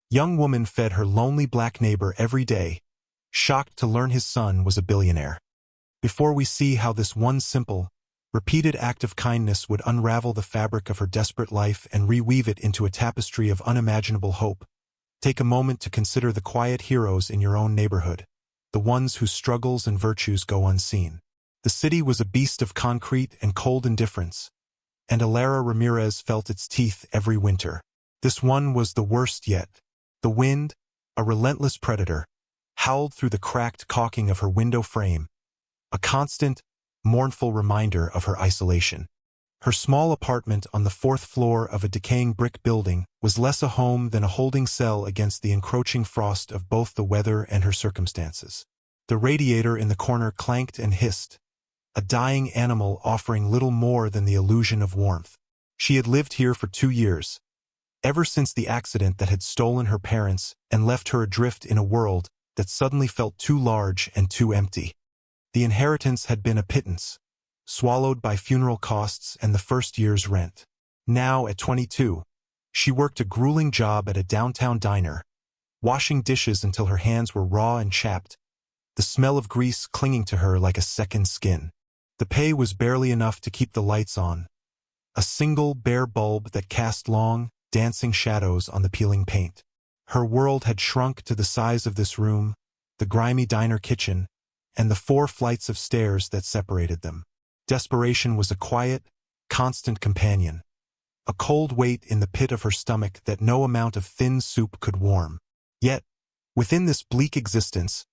Young woman fed her lonely black neighbor every day, shocked to learn his son was a billionaire. Before we see how this one simple, repeated act of kindness would unravel the fabric of her desperate life and reweave it into a tapestry of unimaginable hope, take a moment to consider the quiet heroes in your own neighborhood, the ones whose struggles and virtues go unseen. The city was a beast of concrete and cold indifference, and Alara Ramirez felt its teeth every winter. This one was the worst yet. The wind, a relentless predator, howled through the cracked caulking of her window frame, a constant, mournful reminder of her isolation. Her small apartment on the 4th floor of a decaying brick building was less a home than a holding cell against the encroaching frost of both the weather and her circumstances. The radiator in the corner clanked and hissed, a dying animal offering little more than the illusion of warmth. She had lived here for 2 years, ever since the accident that had stolen her parents and left her adrift in a world that suddenly felt too large and too empty. The inheritance had been a pittance, swallowed by funeral costs and the first year's rent. Now, at 22, she worked a grueling job at a downtown diner, washing dishes until her hands were raw and chapped, the smell of grease clinging to her like a second skin. The pay was barely enough to keep the lights on, a single bare bulb that cast long, dancing shadows on the peeling paint. Her world had shrunk to the size of this room, the grimy diner kitchen, and the 4 flights of stairs that separated them. Desperation was a quiet, constant companion, a cold weight in the pit of her stomach that no amount of thin soup could warm. Yet, within this bleak existence,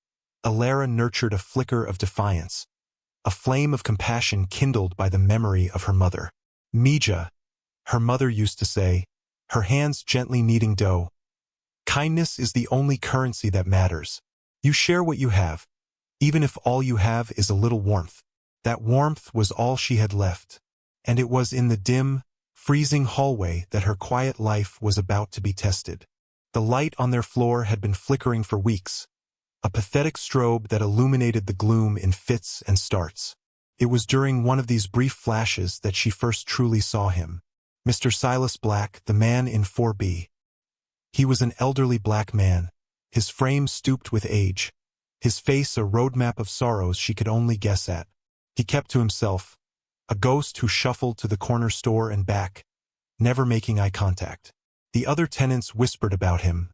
Alara nurtured a flicker of defiance, a flame of compassion kindled by the memory of her mother. Mija, her mother used to say, her hands gently kneading dough. Kindness is the only currency that matters. You share what you have, even if all you have is a little warmth. That warmth was all she had left, and it was in the dim, freezing hallway that her quiet life was about to be tested. The light on their floor had been flickering for weeks, a pathetic strobe that illuminated the gloom in fits and starts. It was during one of these brief flashes that she first truly saw him. Mr. Silas Black, the man in 4B. He was an elderly black man, his frame stooped with age, his face a roadmap of sorrows she could only guess at. He kept to himself, a ghost who shuffled to the corner store and back, never making eye contact. The other tenants whispered about him,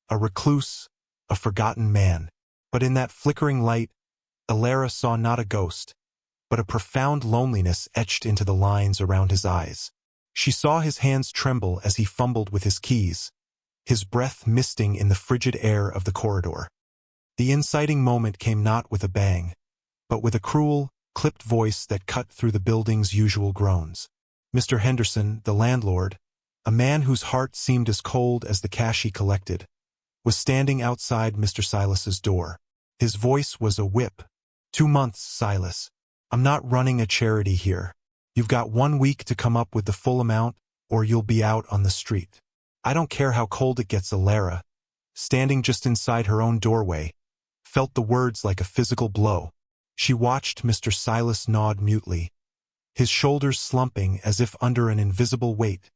a recluse, a forgotten man. But in that flickering light, Alara saw not a ghost, but a profound loneliness etched into the lines around his eyes. She saw his hands tremble as he fumbled with his keys, his breath misting in the frigid air of the corridor. The inciting moment came not with a bang, but with a cruel, clipped voice that cut through the building's usual groans. Mr. Henderson, the landlord, a man whose heart seemed as cold as the cash he collected, was standing outside Mr. Silas's door. His voice was a whip. 2 months, Silas. I'm not running a charity here. You've got 1 week to come up with the full amount, or you'll be out on the street. I don't care how cold it gets. Alara, standing just inside her own doorway, felt the words like a physical blow. She watched Mr. Silas nod mutely, his shoulders slumping as if under an invisible weight,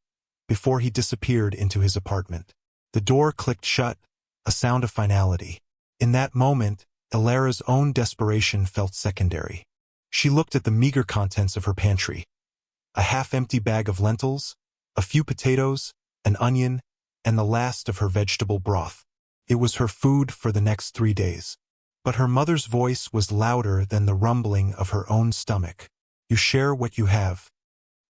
before he disappeared into his apartment. The door clicked shut, a sound of finality. In that moment, Alara's own desperation felt secondary. She looked at the meager contents of her pantry. A half-empty bag of lentils, a few potatoes, an onion, and the last of her vegetable broth. It was her food for the next 3 days. But her mother's voice was louder than the rumbling of her own stomach. You share what you have.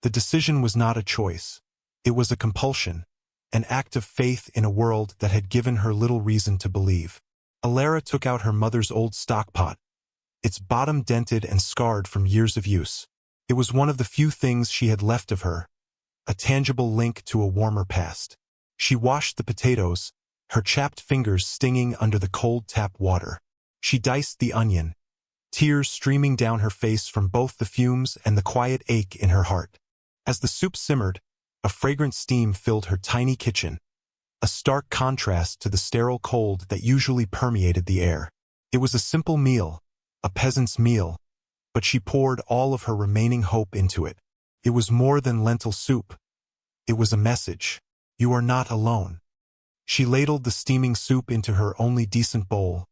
The decision was not a choice. It was a compulsion, an act of faith in a world that had given her little reason to believe. Alara took out her mother's old stockpot, its bottom dented and scarred from years of use. It was one of the few things she had left of her, a tangible link to a warmer past. She washed the potatoes, her chapped fingers stinging under the cold tap water. She diced the onion, tears streaming down her face from both the fumes and the quiet ache in her heart. As the soup simmered, a fragrant steam filled her tiny kitchen, a stark contrast to the sterile cold that usually permeated the air. It was a simple meal, a peasant's meal, but she poured all of her remaining hope into it. It was more than lentil soup. It was a message. You are not alone. She ladled the steaming soup into her only decent bowl,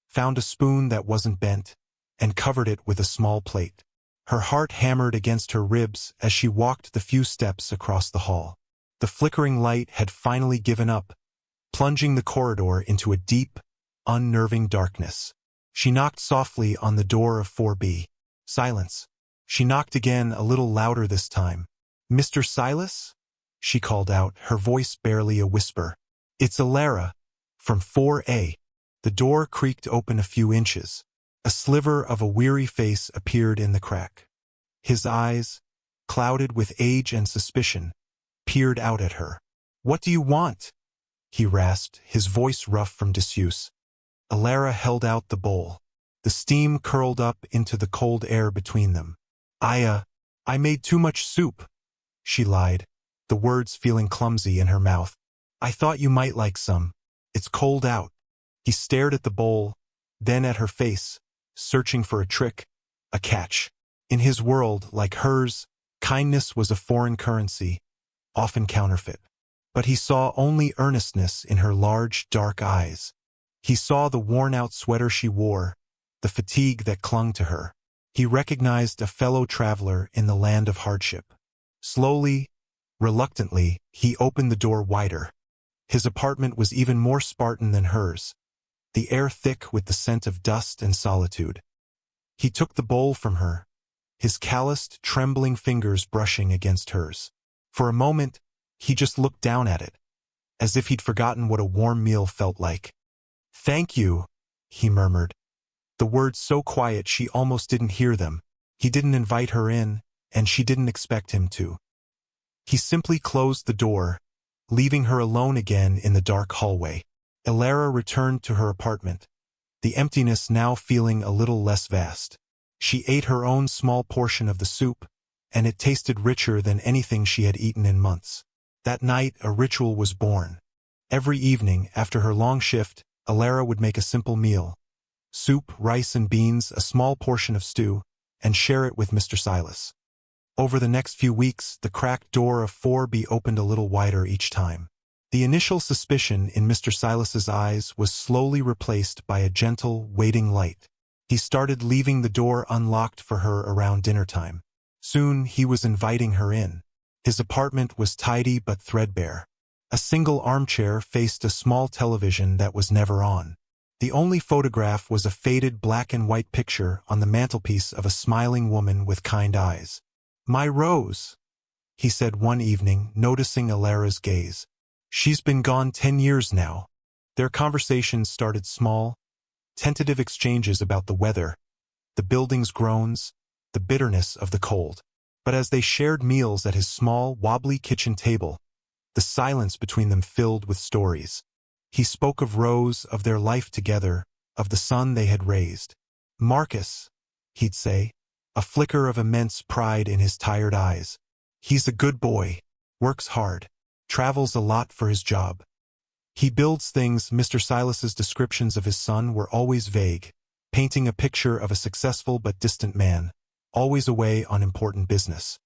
found a spoon that wasn't bent, and covered it with a small plate. Her heart hammered against her ribs as she walked the few steps across the hall. The flickering light had finally given up, plunging the corridor into a deep, unnerving darkness. She knocked softly on the door of 4B. Silence. She knocked again, a little louder this time. "Mr. Silas?" she called out, her voice barely a whisper. "It's Alara, from 4A. The door creaked open a few inches. A sliver of a weary face appeared in the crack. His eyes, clouded with age and suspicion, peered out at her. "What do you want?" he rasped, his voice rough from disuse. Alara held out the bowl. The steam curled up into the cold air between them. I made too much soup," she lied, the words feeling clumsy in her mouth. "I thought you might like some. It's cold out." He stared at the bowl, then at her face, searching for a trick, a catch. In his world, like hers, kindness was a foreign currency, often counterfeit. But he saw only earnestness in her large, dark eyes. He saw the worn-out sweater she wore, the fatigue that clung to her. He recognized a fellow traveler in the land of hardship. Slowly, reluctantly, he opened the door wider. His apartment was even more Spartan than hers, the air thick with the scent of dust and solitude. He took the bowl from her, his calloused, trembling fingers brushing against hers. For a moment, he just looked down at it, as if he'd forgotten what a warm meal felt like. "Thank you," he murmured, the words so quiet she almost didn't hear them. He didn't invite her in, and she didn't expect him to. He simply closed the door, leaving her alone again in the dark hallway. Alara returned to her apartment, the emptiness now feeling a little less vast. She ate her own small portion of the soup, and it tasted richer than anything she had eaten in months. That night, a ritual was born. Every evening, after her long shift, Alara would make a simple meal: soup, rice and beans, a small portion of stew, and share it with Mr. Silas. Over the next few weeks, the cracked door of 4B opened a little wider each time. The initial suspicion in Mr. Silas's eyes was slowly replaced by a gentle, waiting light. He started leaving the door unlocked for her around dinner time. Soon, he was inviting her in. His apartment was tidy but threadbare. A single armchair faced a small television that was never on. The only photograph was a faded black and white picture on the mantelpiece of a smiling woman with kind eyes. "My Rose," he said one evening, noticing Alara's gaze. "She's been gone 10 years now." Their conversations started small, tentative exchanges about the weather, the building's groans, the bitterness of the cold. But as they shared meals at his small, wobbly kitchen table, the silence between them filled with stories. He spoke of Rose, of their life together, of the son they had raised. "Marcus," he'd say, a flicker of immense pride in his tired eyes. "He's a good boy, works hard, travels a lot for his job. He builds things." Mr. Silas's descriptions of his son were always vague, painting a picture of a successful but distant man, always away on important business.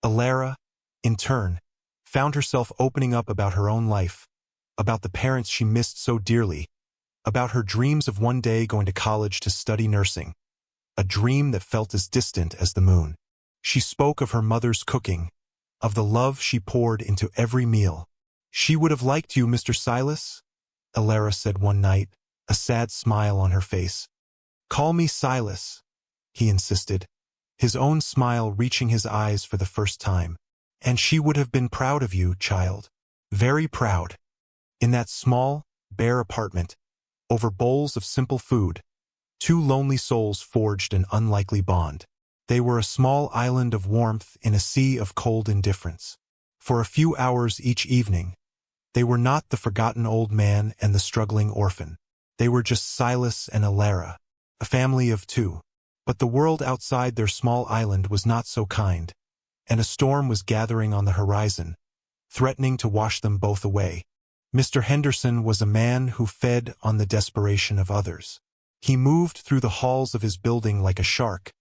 Alara, in turn, found herself opening up about her own life, about the parents she missed so dearly, about her dreams of one day going to college to study nursing, a dream that felt as distant as the moon. She spoke of her mother's cooking, of the love she poured into every meal. "She would have liked you, Mr. Silas," Alara said one night, a sad smile on her face. "Call me Silas," he insisted, his own smile reaching his eyes for the first time. "And she would have been proud of you, child. Very proud." In that small, bare apartment, over bowls of simple food, two lonely souls forged an unlikely bond. They were a small island of warmth in a sea of cold indifference. For a few hours each evening, they were not the forgotten old man and the struggling orphan. They were just Silas and Alara, a family of two. But the world outside their small island was not so kind, and a storm was gathering on the horizon, threatening to wash them both away. Mr. Henderson was a man who fed on the desperation of others. He moved through the halls of his building like a shark,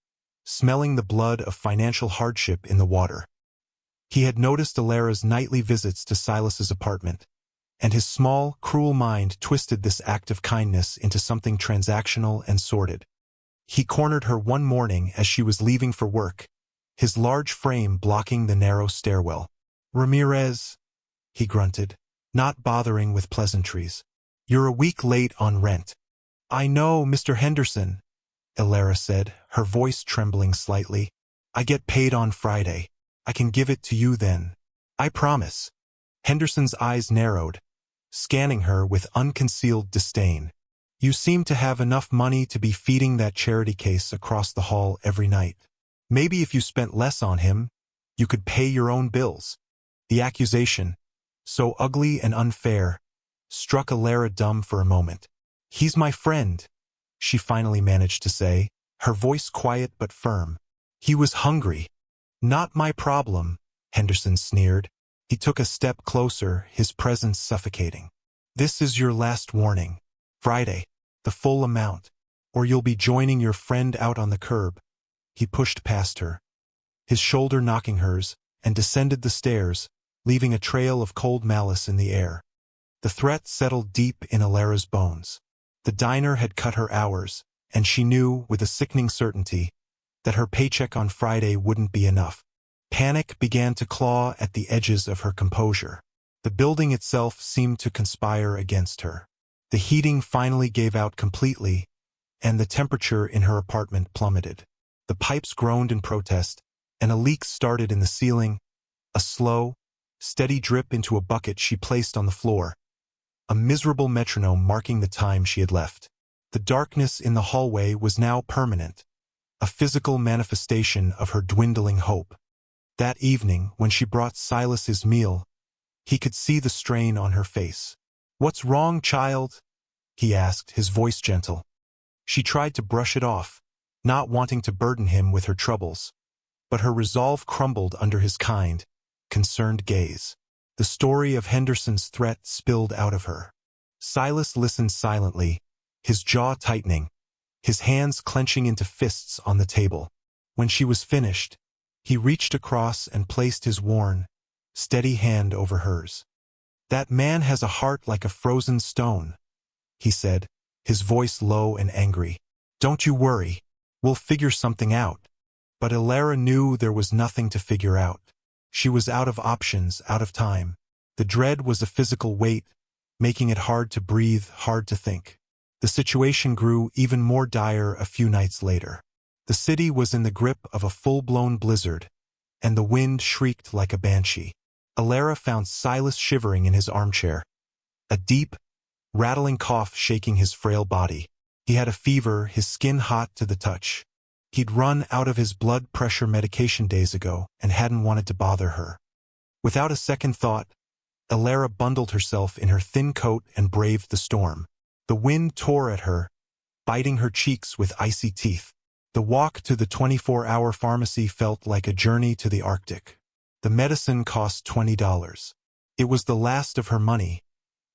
smelling the blood of financial hardship in the water. He had noticed Alara's nightly visits to Silas's apartment, and his small, cruel mind twisted this act of kindness into something transactional and sordid. He cornered her one morning as she was leaving for work, his large frame blocking the narrow stairwell. "Ramirez," he grunted, not bothering with pleasantries. "You're a week late on rent." "I know, Mr. Henderson," Illara said, her voice trembling slightly. "I get paid on Friday. I can give it to you then. I promise." Henderson's eyes narrowed, scanning her with unconcealed disdain. "You seem to have enough money to be feeding that charity case across the hall every night. Maybe if you spent less on him, you could pay your own bills." The accusation, so ugly and unfair, struck Illara dumb for a moment. "He's my friend," she finally managed to say, her voice quiet but firm. "He was hungry." "Not my problem," Henderson sneered. He took a step closer, his presence suffocating. "This is your last warning. Friday, the full amount, or you'll be joining your friend out on the curb." He pushed past her, his shoulder knocking hers, and descended the stairs, leaving a trail of cold malice in the air. The threat settled deep in Ilara's bones. The diner had cut her hours, and she knew, with a sickening certainty, that her paycheck on Friday wouldn't be enough. Panic began to claw at the edges of her composure. The building itself seemed to conspire against her. The heating finally gave out completely, and the temperature in her apartment plummeted. The pipes groaned in protest, and a leak started in the ceiling, a slow, steady drip into a bucket she placed on the floor, a miserable metronome marking the time she had left. The darkness in the hallway was now permanent, a physical manifestation of her dwindling hope. That evening, when she brought Silas his meal, he could see the strain on her face. "What's wrong, child?" he asked, his voice gentle. She tried to brush it off, not wanting to burden him with her troubles, but her resolve crumbled under his kind, concerned gaze. The story of Henderson's threat spilled out of her. Silas listened silently, his jaw tightening, his hands clenching into fists on the table. When she was finished, he reached across and placed his worn, steady hand over hers. "That man has a heart like a frozen stone," he said, his voice low and angry. "Don't you worry, we'll figure something out." But Illara knew there was nothing to figure out. She was out of options, out of time. The dread was a physical weight, making it hard to breathe, hard to think. The situation grew even more dire a few nights later. The city was in the grip of a full-blown blizzard, and the wind shrieked like a banshee. Illara found Silas shivering in his armchair, a deep, rattling cough shaking his frail body. He had a fever, his skin hot to the touch. He'd run out of his blood pressure medication days ago and hadn't wanted to bother her. Without a second thought, Illara bundled herself in her thin coat and braved the storm. The wind tore at her, biting her cheeks with icy teeth. The walk to the 24-hour pharmacy felt like a journey to the Arctic. The medicine cost $20. It was the last of her money,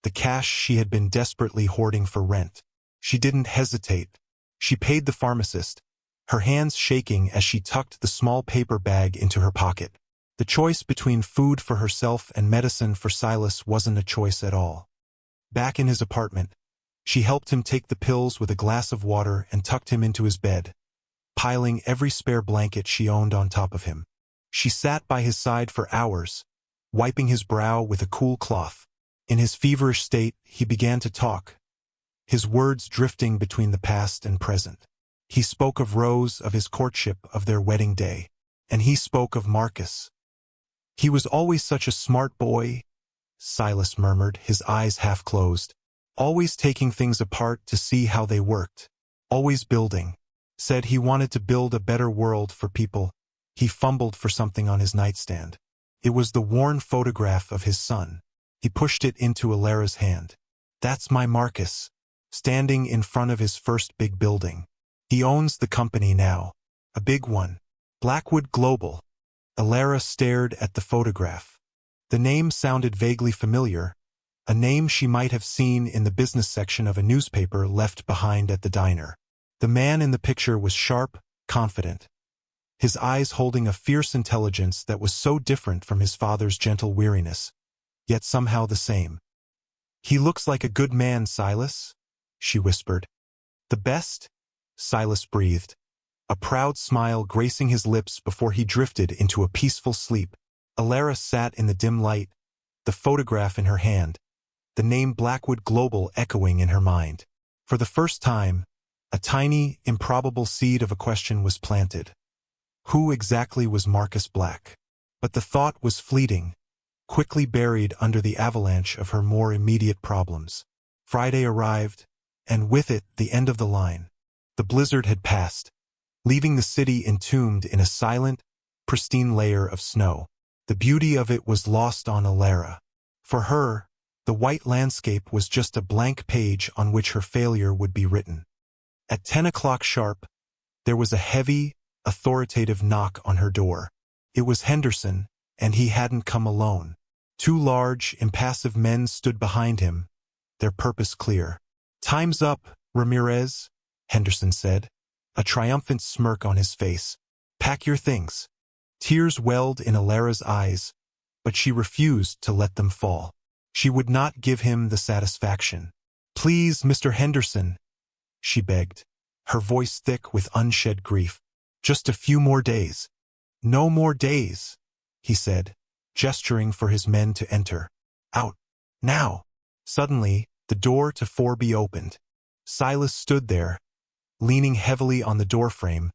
the cash she had been desperately hoarding for rent. She didn't hesitate. She paid the pharmacist, her hands shaking as she tucked the small paper bag into her pocket. The choice between food for herself and medicine for Silas wasn't a choice at all. Back in his apartment, she helped him take the pills with a glass of water and tucked him into his bed, piling every spare blanket she owned on top of him. She sat by his side for hours, wiping his brow with a cool cloth. In his feverish state, he began to talk, his words drifting between the past and present. He spoke of Rose, of his courtship, of their wedding day. And he spoke of Marcus. "He was always such a smart boy," Silas murmured, his eyes half closed. "Always taking things apart to see how they worked. Always building. Said he wanted to build a better world for people." He fumbled for something on his nightstand. It was the worn photograph of his son. He pushed it into Ilara's hand. "That's my Marcus, standing in front of his first big building. He owns the company now. A big one. Blackwood Global." Illara stared at the photograph. The name sounded vaguely familiar, a name she might have seen in the business section of a newspaper left behind at the diner. The man in the picture was sharp, confident, his eyes holding a fierce intelligence that was so different from his father's gentle weariness, yet somehow the same. "He looks like a good man, Silas," she whispered. "The best?" Silas breathed, a proud smile gracing his lips before he drifted into a peaceful sleep. Alara sat in the dim light, the photograph in her hand, the name Blackwood Global echoing in her mind. For the first time, a tiny, improbable seed of a question was planted. Who exactly was Marcus Black? But the thought was fleeting, quickly buried under the avalanche of her more immediate problems. Friday arrived, and with it the end of the line. The blizzard had passed, leaving the city entombed in a silent, pristine layer of snow. The beauty of it was lost on Alara. For her, the white landscape was just a blank page on which her failure would be written. At 10 o'clock sharp, there was a heavy, authoritative knock on her door. It was Henderson, and he hadn't come alone. Two large, impassive men stood behind him, their purpose clear. "Time's up, Ramirez," Henderson said, a triumphant smirk on his face. "Pack your things." Tears welled in Alara's eyes, but she refused to let them fall. She would not give him the satisfaction. "Please, Mr. Henderson," she begged, her voice thick with unshed grief. "Just a few more days." "No more days," he said, gesturing for his men to enter. "Out. Now." Suddenly, the door to 4B opened. Silas stood there, leaning heavily on the doorframe,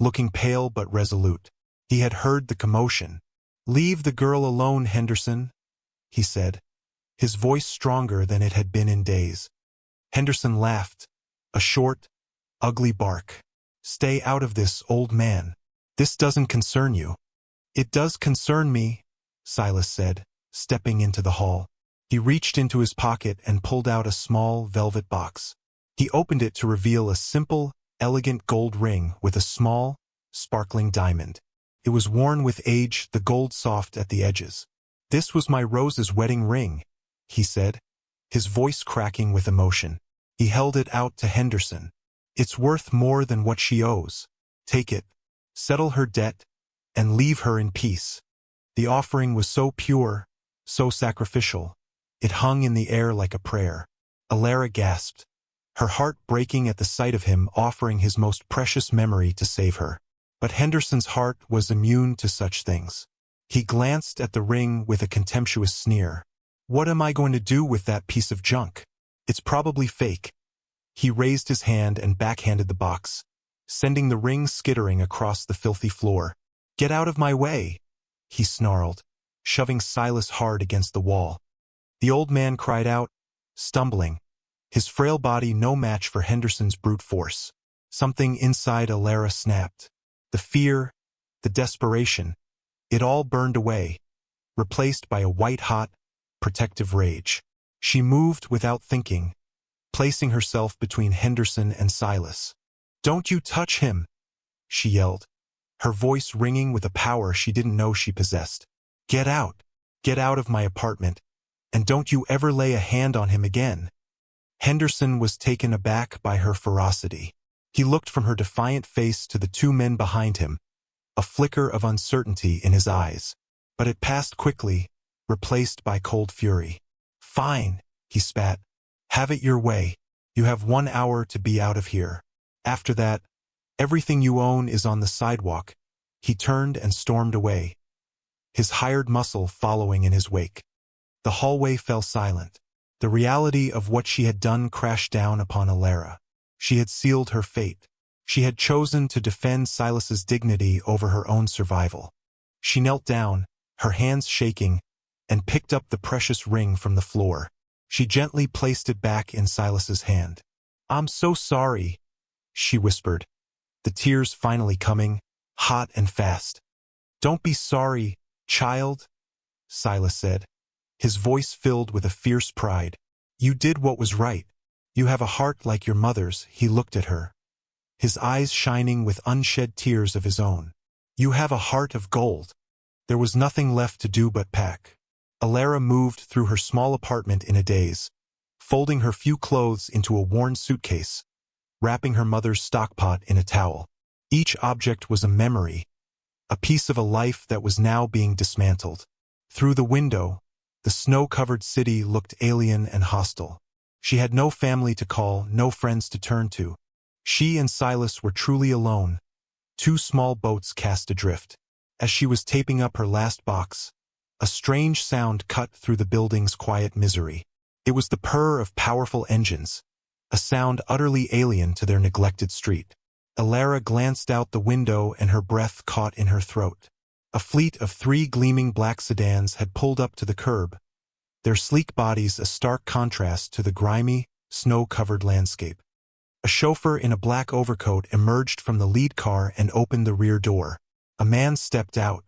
looking pale but resolute. He had heard the commotion. "Leave the girl alone, Henderson," he said, his voice stronger than it had been in days. Henderson laughed, a short, ugly bark. "Stay out of this, old man. This doesn't concern you." "It does concern me," Silas said, stepping into the hall. He reached into his pocket and pulled out a small velvet box. He opened it to reveal a simple, elegant gold ring with a small, sparkling diamond. It was worn with age, the gold soft at the edges. "This was my Rose's wedding ring," he said, his voice cracking with emotion. He held it out to Henderson. "It's worth more than what she owes. Take it, settle her debt, and leave her in peace." The offering was so pure, so sacrificial. It hung in the air like a prayer. Alara gasped, her heart breaking at the sight of him offering his most precious memory to save her. But Henderson's heart was immune to such things. He glanced at the ring with a contemptuous sneer. "What am I going to do with that piece of junk? It's probably fake." He raised his hand and backhanded the box, sending the ring skittering across the filthy floor. "Get out of my way," he snarled, shoving Silas hard against the wall. The old man cried out, stumbling, his frail body no match for Henderson's brute force. Something inside Alara snapped. The fear, the desperation, it all burned away, replaced by a white-hot, protective rage. She moved without thinking, placing herself between Henderson and Silas. "Don't you touch him," she yelled, her voice ringing with a power she didn't know she possessed. Get out of my apartment, and don't you ever lay a hand on him again." Henderson was taken aback by her ferocity. He looked from her defiant face to the two men behind him, a flicker of uncertainty in his eyes. But it passed quickly, replaced by cold fury. "Fine," he spat. "Have it your way. You have 1 hour to be out of here. After that, everything you own is on the sidewalk." He turned and stormed away, his hired muscle following in his wake. The hallway fell silent. The reality of what she had done crashed down upon Alara. She had sealed her fate. She had chosen to defend Silas's dignity over her own survival. She knelt down, her hands shaking, and picked up the precious ring from the floor. She gently placed it back in Silas's hand. "I'm so sorry," she whispered, the tears finally coming, hot and fast. "Don't be sorry, child," Silas said, his voice filled with a fierce pride. "You did what was right. You have a heart like your mother's." He looked at her, his eyes shining with unshed tears of his own. "You have a heart of gold." There was nothing left to do but pack. Alara moved through her small apartment in a daze, folding her few clothes into a worn suitcase, wrapping her mother's stockpot in a towel. Each object was a memory, a piece of a life that was now being dismantled. Through the window, The snow-covered city looked alien and hostile. She had no family to call, no friends to turn to. She and Silas were truly alone, two small boats cast adrift. As she was taping up her last box, a strange sound cut through the building's quiet misery. It was the purr of powerful engines, a sound utterly alien to their neglected street. Alara glanced out the window and her breath caught in her throat. A fleet of 3 gleaming black sedans had pulled up to the curb, their sleek bodies a stark contrast to the grimy, snow-covered landscape. A chauffeur in a black overcoat emerged from the lead car and opened the rear door. A man stepped out.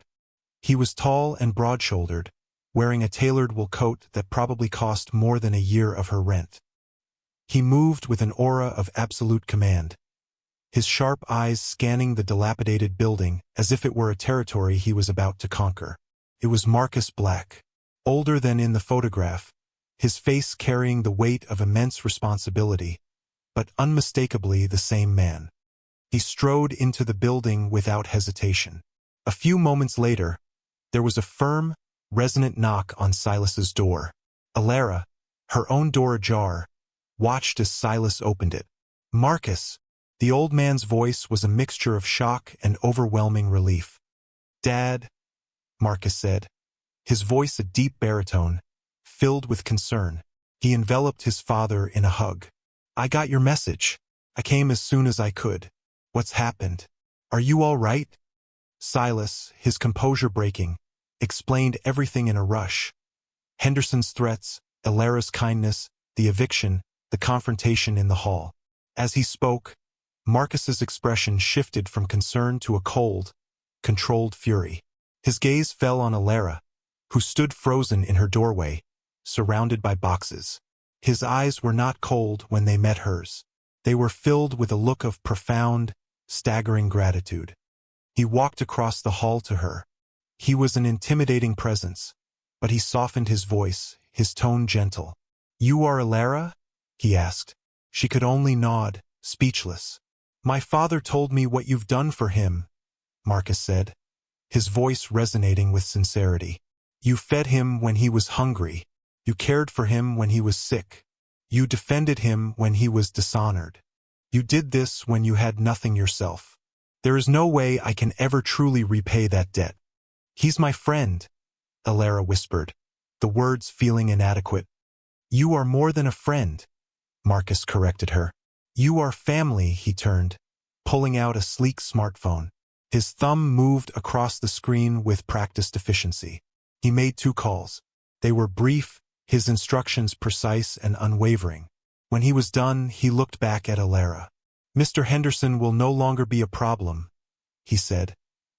He was tall and broad-shouldered, wearing a tailored wool coat that probably cost more than a year of her rent. He moved with an aura of absolute command, his sharp eyes scanning the dilapidated building as if it were a territory he was about to conquer. It was Marcus Black, older than in the photograph, his face carrying the weight of immense responsibility, but unmistakably the same man. He strode into the building without hesitation. A few moments later, there was a firm, resonant knock on Silas's door. Alara, her own door ajar, watched as Silas opened it. "Marcus." The old man's voice was a mixture of shock and overwhelming relief. "Dad," Marcus said, his voice a deep baritone, filled with concern. He enveloped his father in a hug. "I got your message. I came as soon as I could. What's happened? Are you all right?" Silas, his composure breaking, explained everything in a rush. Henderson's threats, Alara's kindness, the eviction, the confrontation in the hall. As he spoke, Marcus's expression shifted from concern to a cold, controlled fury. His gaze fell on Alara, who stood frozen in her doorway, surrounded by boxes. His eyes were not cold when they met hers. They were filled with a look of profound, staggering gratitude. He walked across the hall to her. He was an intimidating presence, but he softened his voice, his tone gentle. "You are Alara?" he asked. She could only nod, speechless. "My father told me what you've done for him," Marcus said, his voice resonating with sincerity. "You fed him when he was hungry. You cared for him when he was sick. You defended him when he was dishonored. You did this when you had nothing yourself. There is no way I can ever truly repay that debt." "He's my friend," Alara whispered, the words feeling inadequate. "You are more than a friend," Marcus corrected her. "You are family," he turned, pulling out a sleek smartphone. His thumb moved across the screen with practiced efficiency. He made 2 calls. They were brief, his instructions precise and unwavering. When he was done, he looked back at Alara. "Mr. Henderson will no longer be a problem," he said,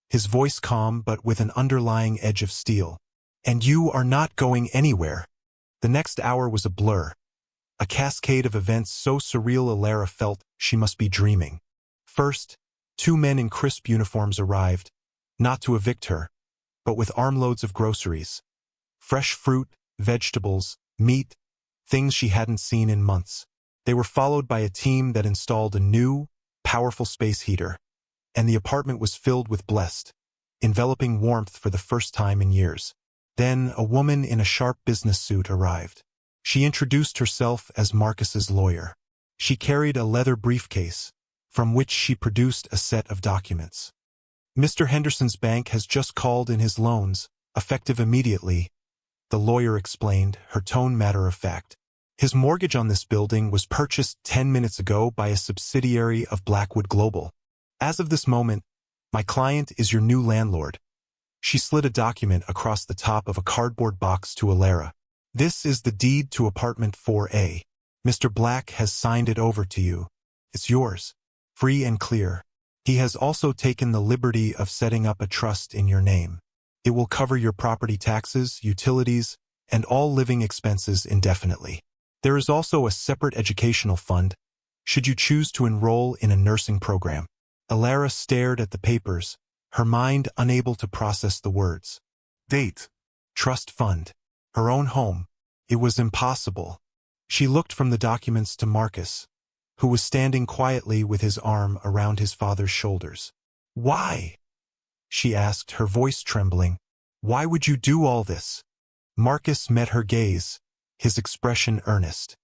his voice calm but with an underlying edge of steel. "And you are not going anywhere." The next hour was a blur, a cascade of events so surreal Alara felt she must be dreaming. First, 2 men in crisp uniforms arrived, not to evict her, but with armloads of groceries. Fresh fruit, vegetables, meat, things she hadn't seen in months. They were followed by a team that installed a new, powerful space heater, and the apartment was filled with blessed, enveloping warmth for the first time in years. Then a woman in a sharp business suit arrived. She introduced herself as Marcus's lawyer. She carried a leather briefcase, from which she produced a set of documents. "Mr. Henderson's bank has just called in his loans, effective immediately," the lawyer explained, her tone matter-of-fact. "His mortgage on this building was purchased 10 minutes ago by a subsidiary of Blackwood Global. As of this moment, my client is your new landlord." She slid a document across the top of a cardboard box to Alara. "This is the deed to apartment 4A. Mr. Black has signed it over to you. It's yours, free and clear. He has also taken the liberty of setting up a trust in your name. It will cover your property taxes, utilities, and all living expenses indefinitely. There is also a separate educational fund, should you choose to enroll in a nursing program." Alara stared at the papers, her mind unable to process the words. Date. Trust fund. Her own home. It was impossible. She looked from the documents to Marcus, who was standing quietly with his arm around his father's shoulders. "Why?" she asked, her voice trembling. "Why would you do all this?" Marcus met her gaze, his expression earnest.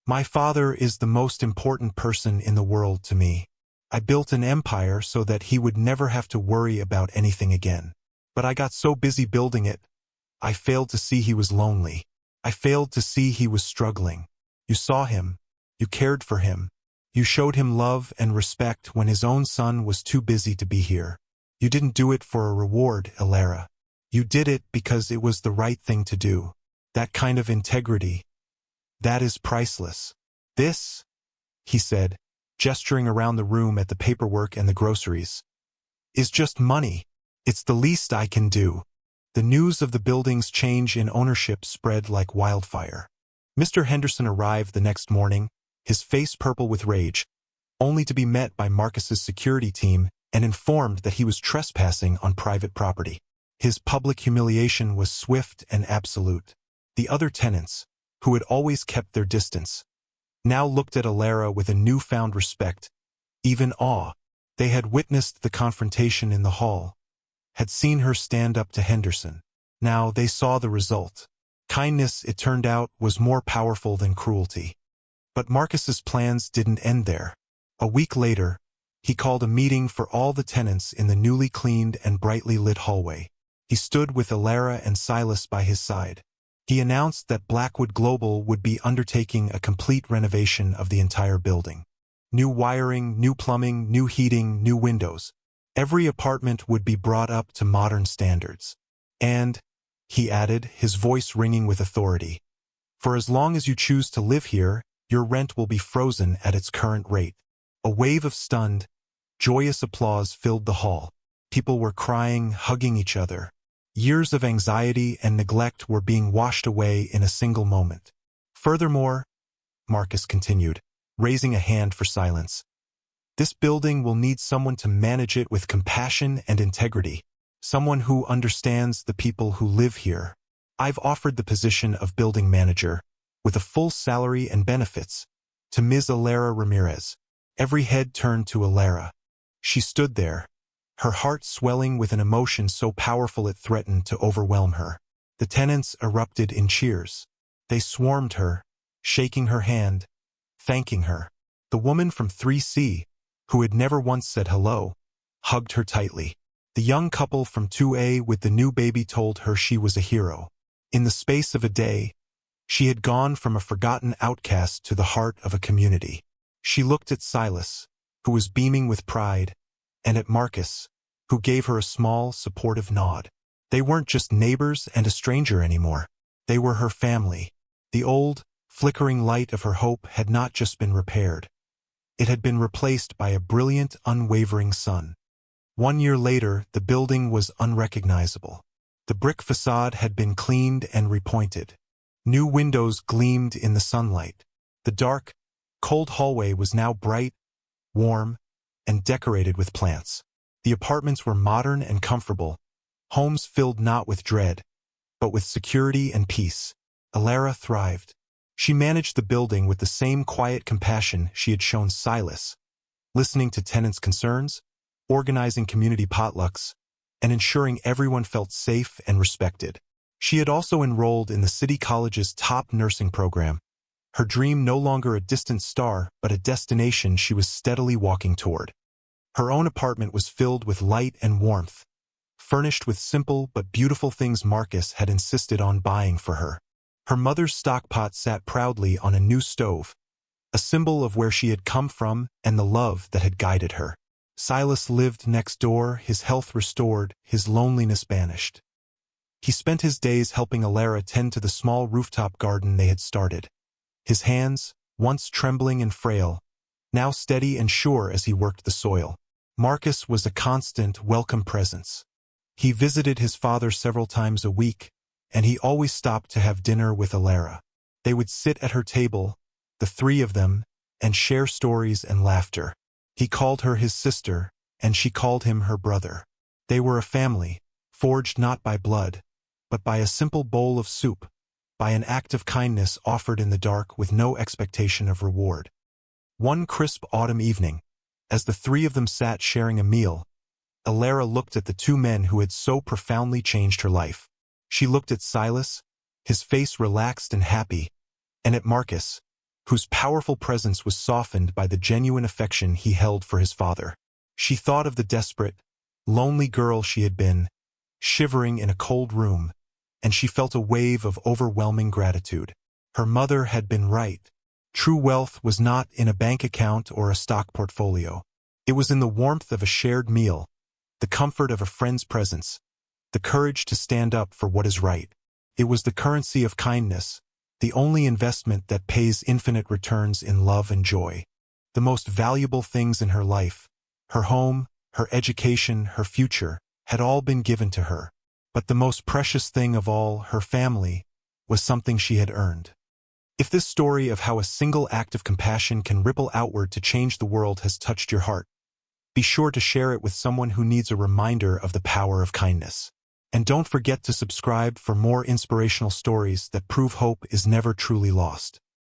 My father is the most important person in the world to me. I built an empire so that he would never have to worry about anything again. But I got so busy building it, I failed to see he was lonely. I failed to see he was struggling. You saw him. You cared for him. You showed him love and respect when his own son was too busy to be here. You didn't do it for a reward, Elara. You did it because it was the right thing to do. That kind of integrity, that is priceless. This, he said, gesturing around the room at the paperwork and the groceries, is just money. It's the least I can do. The news of the building's change in ownership spread like wildfire. Mr. Henderson arrived the next morning, his face purple with rage, only to be met by Marcus's security team and informed that he was trespassing on private property. His public humiliation was swift and absolute. The other tenants, who had always kept their distance, now looked at Elara with a newfound respect, even awe. They had witnessed the confrontation in the hall, had seen her stand up to Henderson. Now they saw the result. Kindness, it turned out, was more powerful than cruelty. But Marcus's plans didn't end there. A week later, he called a meeting for all the tenants in the newly cleaned and brightly lit hallway. He stood with Elara and Silas by his side. He announced that Blackwood Global would be undertaking a complete renovation of the entire building. New wiring, new plumbing, new heating, new windows. Every apartment would be brought up to modern standards. And, he added, his voice ringing with authority, for as long as you choose to live here, your rent will be frozen at its current rate. A wave of stunned, joyous applause filled the hall. People were crying, hugging each other. Years of anxiety and neglect were being washed away in a single moment. Furthermore, Marcus continued, raising a hand for silence, this building will need someone to manage it with compassion and integrity, someone who understands the people who live here. I've offered the position of building manager, with a full salary and benefits, to Ms. Elara Ramirez. Every head turned to Elara. She stood there, her heart swelling with an emotion so powerful it threatened to overwhelm her. The tenants erupted in cheers. They swarmed her, shaking her hand, thanking her. The woman from 3C, who had never once said hello, hugged her tightly. The young couple from 2A with the new baby told her she was a hero. In the space of a day, she had gone from a forgotten outcast to the heart of a community. She looked at Silas, who was beaming with pride, and at Marcus, who gave her a small, supportive nod. They weren't just neighbors and a stranger anymore. They were her family. The old, flickering light of her hope had not just been repaired. It had been replaced by a brilliant, unwavering sun. 1 year later, the building was unrecognizable. The brick facade had been cleaned and repointed. New windows gleamed in the sunlight. The dark, cold hallway was now bright, warm, and decorated with plants. The apartments were modern and comfortable, homes filled not with dread, but with security and peace. Elara thrived. She managed the building with the same quiet compassion she had shown Silas, listening to tenants' concerns, organizing community potlucks, and ensuring everyone felt safe and respected. She had also enrolled in the City College's top nursing program, her dream no longer a distant star but a destination she was steadily walking toward. Her own apartment was filled with light and warmth, furnished with simple but beautiful things Marcus had insisted on buying for her. Her mother's stockpot sat proudly on a new stove, a symbol of where she had come from and the love that had guided her. Silas lived next door, his health restored, his loneliness banished. He spent his days helping Elara tend to the small rooftop garden they had started. His hands, once trembling and frail, now steady and sure as he worked the soil. Marcus was a constant, welcome presence. He visited his father several times a week, and he always stopped to have dinner with Elara. They would sit at her table, the three of them, and share stories and laughter. He called her his sister, and she called him her brother. They were a family, forged not by blood, but by a simple bowl of soup, by an act of kindness offered in the dark with no expectation of reward. One crisp autumn evening, as the three of them sat sharing a meal, Elara looked at the two men who had so profoundly changed her life. She looked at Silas, his face relaxed and happy, and at Marcus, whose powerful presence was softened by the genuine affection he held for his father. She thought of the desperate, lonely girl she had been, shivering in a cold room, and she felt a wave of overwhelming gratitude. Her mother had been right. True wealth was not in a bank account or a stock portfolio. It was in the warmth of a shared meal, the comfort of a friend's presence, the courage to stand up for what is right. It was the currency of kindness, the only investment that pays infinite returns in love and joy. The most valuable things in her life, her home, her education, her future, had all been given to her. But the most precious thing of all, her family, was something she had earned. If this story of how a single act of compassion can ripple outward to change the world has touched your heart, be sure to share it with someone who needs a reminder of the power of kindness. And don't forget to subscribe for more inspirational stories that prove hope is never truly lost.